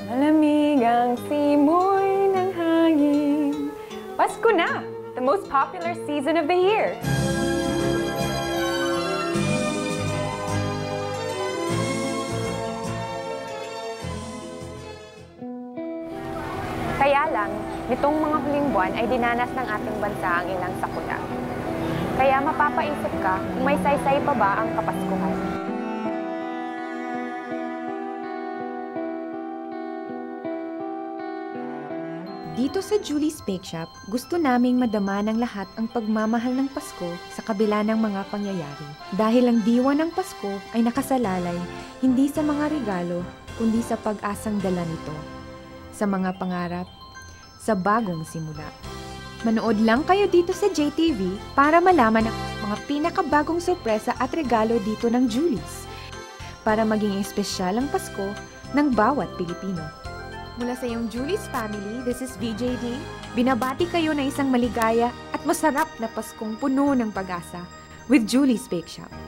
Malamig ang simoy ng hangin. Pasko na! The most popular season of the year. Kaya lang, nitong mga huling buwan ay dinanas ng ating bansa ang ilang sakuna. Kaya mapapaisip ka kung may saysay pa ba ang Kapaskuhan. Dito sa Julie's Bake Shop, gusto naming madama ng lahat ang pagmamahal ng Pasko sa kabila ng mga pangyayari. Dahil ang diwa ng Pasko ay nakasalalay hindi sa mga regalo, kundi sa pag-asang dala nito. Sa mga pangarap, sa bagong simula. Manood lang kayo dito sa JTV para malaman ang mga pinakabagong sorpresa at regalo dito ng Julie's. Para maging espesyal ang Pasko ng bawat Pilipino. Mula sa iyong Julie's family, this is VJD. Binabati kayo na isang maligaya at masarap na Paskong puno ng pag-asa with Julie's Bake Shop.